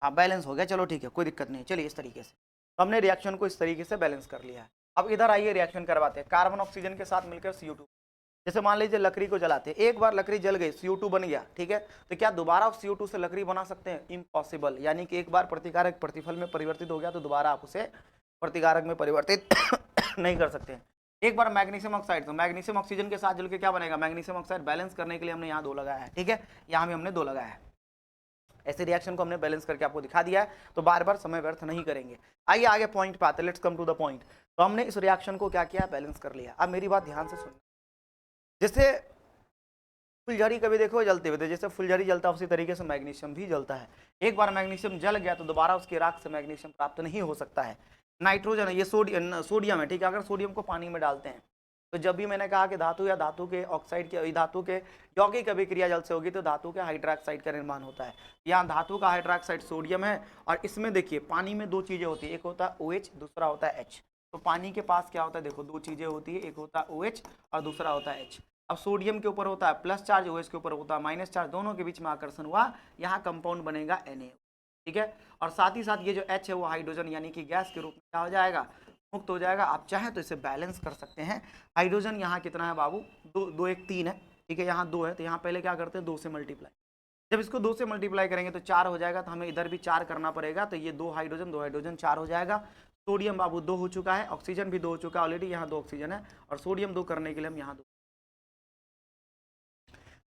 हाँ बैलेंस हो गया, चलो ठीक है कोई दिक्कत नहीं। चलिए इस तरीके से तो हमने रिएक्शन को इस तरीके से बैलेंस कर लिया है। अब इधर आइए रिएक्शन करवाते हैं कार्बन ऑक्सीजन के साथ मिलकर CO2। जैसे मान लीजिए लकड़ी को जलाते हैं, एक बार लकड़ी जल गई CO2 बन गया, ठीक है, तो क्या दोबारा CO2 से लकड़ी बना सकते हैं, इम्पॉसिबल। यानी कि एक बार प्रतिकारक प्रतिफल में परिवर्तित हो गया तो दोबारा आप उसे प्रतिकारक में परिवर्तित नहीं कर सकते हैं। एक बार मैग्नीशियम ऑक्साइड, तो मैग्नीशियम ऑक्सीजन के साथ जल के क्या बनेगा मैग्नीशियम ऑक्साइड, बैलेंस करने के लिए हमने यहाँ 2 लगाया है, ठीक है, यहाँ भी हमने 2 लगाया है। ऐसे रिएक्शन को हमने बैलेंस करके आपको दिखा दिया है, तो बार बार समय व्यर्थ नहीं करेंगे। आइए आगे पॉइंट पे आते हैं, let's come to the point. तो हमने इस रिएक्शन को क्या किया, बैलेंस कर लिया। अब मेरी बात ध्यान से सुनिए, जैसे फुलझड़ी कभी देखो जलते हुए, तो जैसे फुलझड़ी जलता है उसी तरीके से मैग्नीशियम भी जलता है। एक बार मैग्नीशियम जल गया तो दोबारा उसके राख से मैग्नीशियम प्राप्त नहीं हो सकता है। नाइट्रोजन है, ये सोडियम है, ठीक है, अगर सोडियम को पानी में डालते हैं तो जब भी मैंने कहा कि धातु या धातु के ऑक्साइड के धातु के यौगिक कभी क्रिया जल से होगी तो धातु के हाइड्रोक्साइड का निर्माण होता है। यहाँ धातु का हाइड्रोक्साइड सोडियम है, और इसमें देखिए पानी में 2 चीजें होती है, एक होता है OH, दूसरा होता है H। तो पानी के पास क्या होता है, देखो 2 चीजें होती है, एक होता है OH और दूसरा होता है H। अब सोडियम के ऊपर होता है प्लस चार्ज, OH के ऊपर होता है माइनस चार्ज, दोनों के बीच में आकर्षण हुआ, यहाँ कंपाउंड बनेगा Na, ठीक है। और साथ ही साथ ये जो H है वो हाइड्रोजन यानी कि गैस के रूप में क्या हो जाएगा, मुक्त हो जाएगा। आप चाहें तो इसे बैलेंस कर सकते हैं। हाइड्रोजन यहाँ कितना है बाबू, 2 1 3 है, ठीक है, यहाँ 2 है, तो यहाँ पहले क्या करते हैं 2 से मल्टीप्लाई। जब इसको 2 से मल्टीप्लाई करेंगे तो 4 हो जाएगा, तो हमें इधर भी 4 करना पड़ेगा, तो ये 2 हाइड्रोजन 4 हो जाएगा। सोडियम बाबू 2 हो चुका है, ऑक्सीजन भी 2 हो चुका है ऑलरेडी, यहाँ 2 ऑक्सीजन है, और सोडियम 2 करने के लिए हम यहाँ 2।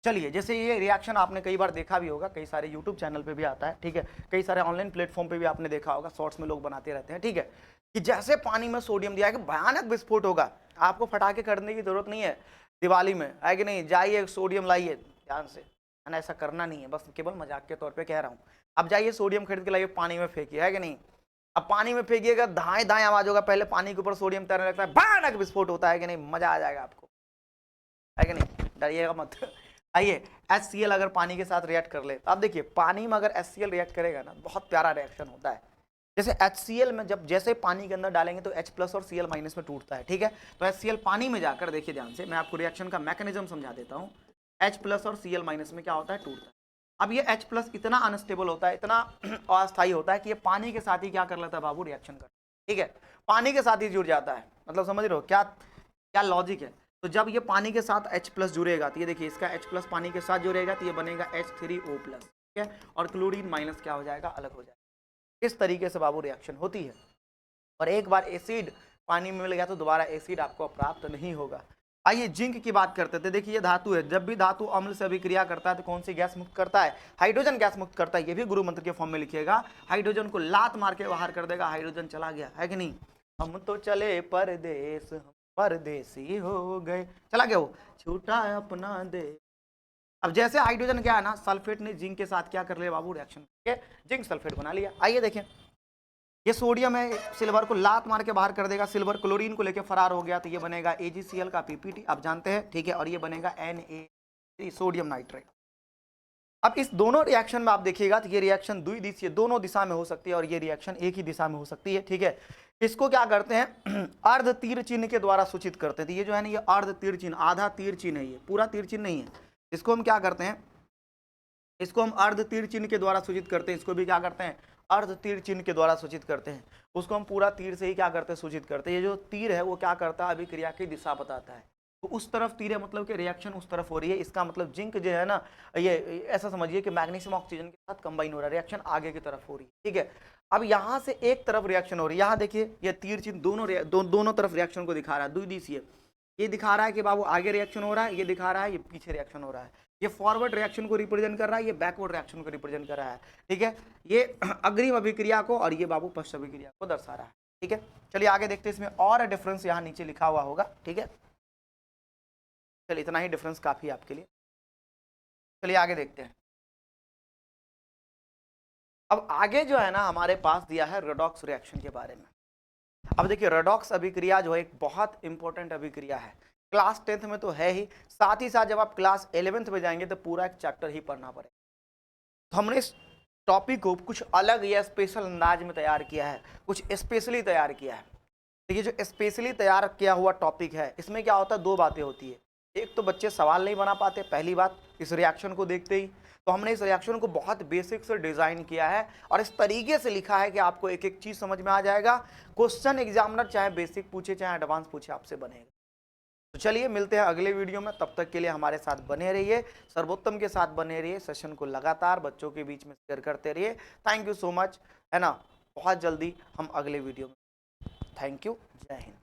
चलिए, जैसे ये रिएक्शन आपने कई बार देखा भी होगा, कई सारे यूट्यूब चैनल पे भी आता है, ठीक है, कई सारे ऑनलाइन प्लेटफॉर्म पे भी आपने देखा होगा, शॉर्ट्स में लोग बनाते रहते हैं, ठीक है, कि जैसे पानी में सोडियम दिया है कि भयानक विस्फोट होगा। आपको फटाके करने की जरूरत नहीं है दिवाली में, है कि नहीं, जाइए सोडियम लाइए ध्यान से, है ना, ऐसा करना नहीं है, बस केवल मजाक के तौर पर कह रहा हूँ। अब जाइए सोडियम खरीद के लाइए, पानी में फेंकिए, है कि नहीं। अब पानी में फेंकिएगा, दाएं दाएं आवाज होगा, पहले पानी के ऊपर सोडियम तैरने लगता है, भयानक विस्फोट होता है कि नहीं, मजा आ जाएगा आपको, है कि नहीं, डरिएगा मत। आइए HCl अगर पानी के साथ रिएक्ट कर ले, तो आप देखिए पानी में अगर HCl रिएक्ट करेगा ना, बहुत प्यारा रिएक्शन होता है। जैसे HCl में जब जैसे पानी के अंदर डालेंगे तो H+ और Cl- में टूटता है, ठीक है, तो HCl पानी में जाकर देखिए ध्यान से, मैं आपको रिएक्शन का मैकेनिज्म समझा देता हूँ। H+ और Cl- में क्या होता है, टूटता है। अब ये H+ इतना अनस्टेबल होता है, इतना अस्थायी होता है कि ये पानी के साथ ही क्या कर लेता है बाबू, रिएक्शन कर, ठीक है, पानी के साथ ही जुड़ जाता है। मतलब समझ रहे हो क्या क्या लॉजिक है। तो जब ये पानी के साथ H+ जुड़ेगा, तो ये देखिए इसका H+ पानी के साथ जुड़ेगा तो ये बनेगा H3O+, ठीक है, और क्लोरीन माइनस क्या हो जाएगा, अलग हो जाएगा। इस तरीके से बाबू रिएक्शन होती है। और एक बार एसिड पानी में मिल गया तो दोबारा एसिड आपको प्राप्त नहीं होगा। आइए जिंक की बात करते थे। देखिए ये धातु है, जब भी धातु अम्ल से अभिक्रिया करता है तो कौन सी गैस मुक्त करता है, हाइड्रोजन गैस मुक्त करता है। ये भी गुरु मंत्र के फॉर्म में लिखिएगा, हाइड्रोजन को लात मार के बाहर कर देगा, हाइड्रोजन चला गया, है कि नहीं। हम तो चले परदेश, हम परदेसी हो गए, चला गया वो, छूटा अपना दे। अब जैसे हाइड्रोजन क्या है ना, सल्फेट ने जिंक के साथ क्या कर लिया बाबू, रिएक्शन करके जिंक सल्फेट बना लिया। आइए देखें, ये सोडियम है, सिल्वर को लात मार के बाहर कर देगा, सिल्वर क्लोरीन को लेके फरार हो गया, तो ये बनेगा AgCl का PPT, आप जानते हैं, ठीक है, और ये बनेगा Na सोडियम नाइट्रेट। अब इस दोनों रिएक्शन में आप देखिएगा तो ये रिएक्शन द्विदिशीय, दोनों दिशा में हो सकती है, और ये रिएक्शन एक ही दिशा में हो सकती है, ठीक है। इसको क्या करते हैं, अर्ध तीर चिन्ह के द्वारा सूचित करते थे। ये जो है ना, ये अर्ध तीर चिन्ह, आधा तीर चिन्ह है, ये पूरा तीर चिन्ह नहीं है। इसको हम क्या करते हैं, इसको हम अर्ध तीर चिन्ह के द्वारा सूचित करते हैं। इसको भी क्या करते हैं, अर्ध तीर चिन्ह के द्वारा सूचित करते हैं। उसको हम पूरा तीर से ही क्या करते हैं, सूचित करते हैं। ये जो तीर है वो क्या करता है, अभिक्रिया की दिशा बताता है। तो उस तरफ तीर है, मतलब कि रिएक्शन उस तरफ हो रही है। इसका मतलब जिंक जो है ना, ये ऐसा समझिए कि मैग्नीशियम ऑक्सीजन के साथ कंबाइन हो रहा है, रिएक्शन आगे की तरफ हो रही है, ठीक है। अब यहाँ से एक तरफ रिएक्शन हो रही है, यहाँ देखिए ये तीर चिन्ह दोनों तरफ रिएक्शन को दिखा रहा है, द्विदिशीय। ये दिखा रहा है कि बाबू आगे रिएक्शन हो रहा है, ये दिखा रहा है ये पीछे रिएक्शन हो रहा है। ये फॉरवर्ड रिएक्शन को रिप्रेजेंट कर रहा है, ये बैकवर्ड रिएक्शन को रिप्रेजेंट कर रहा है, ठीक है। ये अग्रिम अभिक्रिया को और ये बाबू पश्च अभिक्रिया को दर्शा रहा है, ठीक है। चलिए आगे देखते हैं, इसमें और डिफरेंस यहाँ नीचे लिखा हुआ होगा, ठीक है। चलिए इतना ही डिफरेंस काफी है आपके लिए। चलिए आगे देखते हैं। अब आगे जो है ना हमारे पास दिया है रेडॉक्स रिएक्शन के बारे में। अब देखिए रेडॉक्स अभिक्रिया जो है एक बहुत इंपॉर्टेंट अभिक्रिया है, क्लास 10th में तो है ही, साथ ही साथ जब आप क्लास 11th में जाएंगे तो पूरा एक चैप्टर ही पढ़ना पड़ेगा। तो हमने इस टॉपिक को कुछ अलग या स्पेशल अंदाज में तैयार किया है, कुछ स्पेशली तैयार किया है। देखिए जो स्पेशली तैयार किया हुआ टॉपिक है, इसमें क्या होता है, दो बातें होती है। एक तो बच्चे सवाल नहीं बना पाते, पहली बात इस रिएक्शन को देखते ही। तो हमने इस रिएक्शन को बहुत बेसिक से डिजाइन किया है और इस तरीके से लिखा है कि आपको एक एक चीज समझ में आ जाएगा। क्वेश्चन एग्जामिनर चाहे बेसिक पूछे चाहे एडवांस पूछे, आपसे बनेगा। तो चलिए मिलते हैं अगले वीडियो में, तब तक के लिए हमारे साथ बने रहिए, सर्वोत्तम के साथ बने रहिए, सेशन को लगातार बच्चों के बीच में शेयर करते रहिए। थैंक यू सो मच, है ना। बहुत जल्दी हम अगले वीडियो में, थैंक यू, जय हिंद।